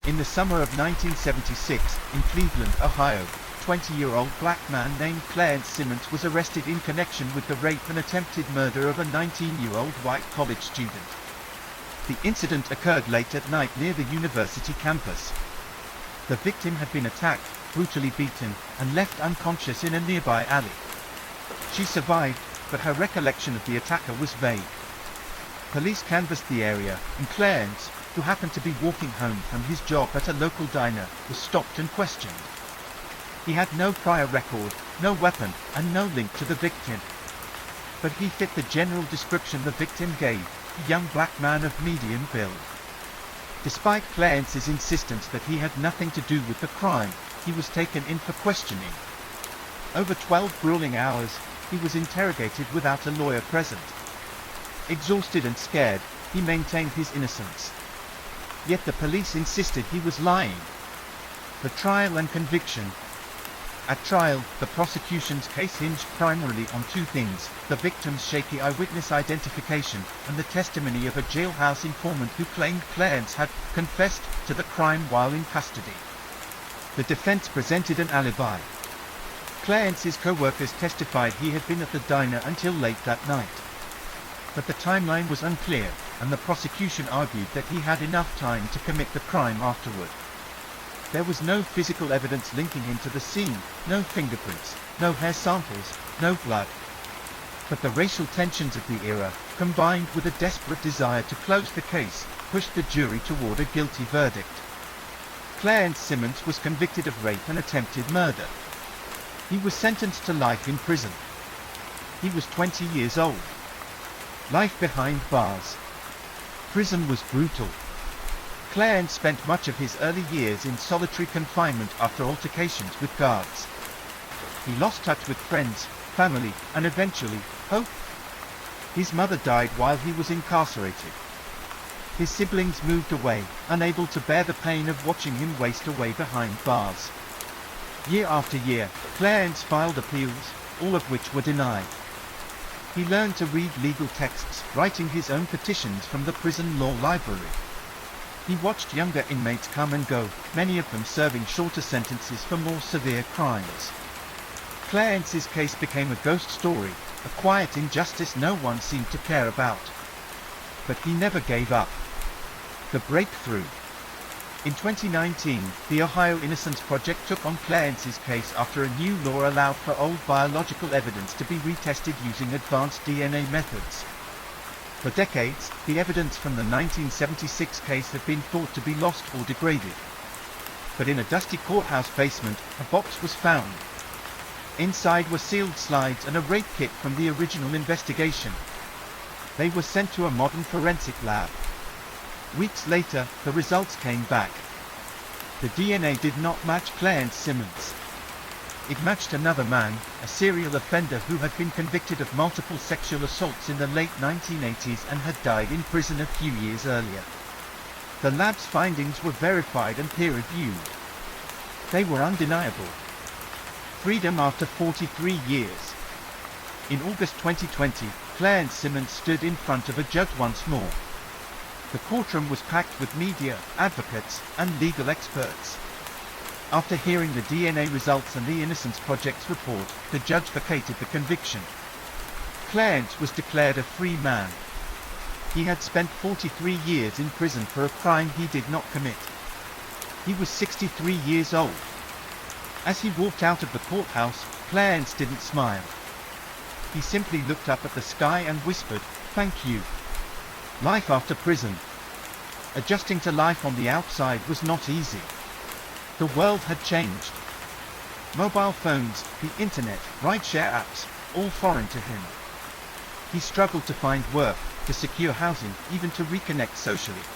In the summer of 1976, in Cleveland, Ohio, 20-year-old black man named Clarence Simmons was arrested in connection with the rape and attempted murder of a 19-year-old white college student. The incident occurred late at night near the university campus. The victim had been attacked, brutally beaten, and left unconscious in a nearby alley. She survived, but her recollection of the attacker was vague. Police canvassed the area, and Clarence, who happened to be walking home from his job at a local diner, was stopped and questioned. He had no prior record, no weapon, and no link to the victim. But he fit the general description the victim gave, a young black man of medium build. Despite Clarence's insistence that he had nothing to do with the crime, he was taken in for questioning. Over 12 grueling hours, he was interrogated without a lawyer present. Exhausted and scared, he maintained his innocence. Yet the police insisted he was lying. The trial and conviction. At trial, the prosecution's case hinged primarily on two things: the victim's shaky eyewitness identification, and the testimony of a jailhouse informant who claimed Clarence had confessed to the crime while in custody. The defense presented an alibi. Clarence's co-workers testified he had been at the diner until late that night. But the timeline was unclear, and the prosecution argued that he had enough time to commit the crime afterward. There was no physical evidence linking him to the scene, no fingerprints, no hair samples, no blood. But the racial tensions of the era, combined with a desperate desire to close the case, pushed the jury toward a guilty verdict. Clarence Simmons was convicted of rape and attempted murder. He was sentenced to life in prison. He was 20 years old. Life behind bars. Prison was brutal. Clarence spent much of his early years in solitary confinement after altercations with guards. He lost touch with friends, family, and eventually, hope. His mother died while he was incarcerated. His siblings moved away, unable to bear the pain of watching him waste away behind bars. Year after year, Clarence filed appeals, all of which were denied. He learned to read legal texts, writing his own petitions from the prison law library. He watched younger inmates come and go, many of them serving shorter sentences for more severe crimes. Clarence's case became a ghost story, a quiet injustice no one seemed to care about. But he never gave up. The breakthrough. In 2019, the Ohio Innocence Project took on Clarence's case after a new law allowed for old biological evidence to be retested using advanced DNA methods. For decades, the evidence from the 1976 case had been thought to be lost or degraded. But in a dusty courthouse basement, a box was found. Inside were sealed slides and a rape kit from the original investigation. They were sent to a modern forensic lab. Weeks later, the results came back. The DNA did not match Clarence Simmons. It matched another man, a serial offender who had been convicted of multiple sexual assaults in the late 1980s and had died in prison a few years earlier. The lab's findings were verified and peer-reviewed. They were undeniable. Freedom after 43 years. In August 2020, Clarence Simmons stood in front of a judge once more. The courtroom was packed with media, advocates, and legal experts. After hearing the DNA results and the Innocence Project's report, the judge vacated the conviction. Clarence was declared a free man. He had spent 43 years in prison for a crime he did not commit. He was 63 years old. As he walked out of the courthouse, Clarence didn't smile. He simply looked up at the sky and whispered, "Thank you." Life after prison. Adjusting to life on the outside was not easy. The world had changed. Mobile phones, the internet, rideshare apps, all foreign to him. He struggled to find work, to secure housing, even to reconnect socially.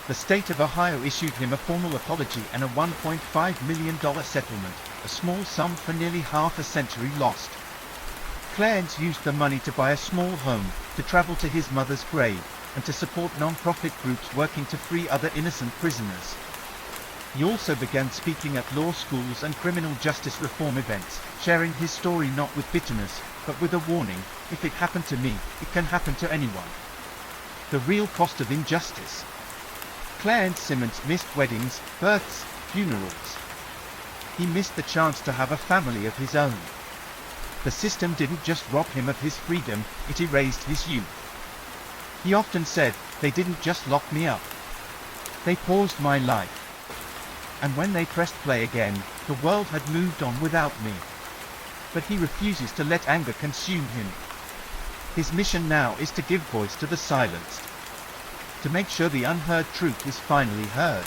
The state of Ohio issued him a formal apology and a $1.5 million settlement, a small sum for nearly half a century lost. Clarence used the money to buy a small home, to travel to his mother's grave, and to support non-profit groups working to free other innocent prisoners. He also began speaking at law schools and criminal justice reform events, sharing his story not with bitterness, but with a warning: if it happened to me, it can happen to anyone. The real cost of injustice. Clarence Simmons missed weddings, births, funerals. He missed the chance to have a family of his own. The system didn't just rob him of his freedom, it erased his youth. He often said, "They didn't just lock me up. They paused my life." And when they pressed play again, the world had moved on without me. But he refuses to let anger consume him. His mission now is to give voice to the silenced. To make sure the unheard truth is finally heard.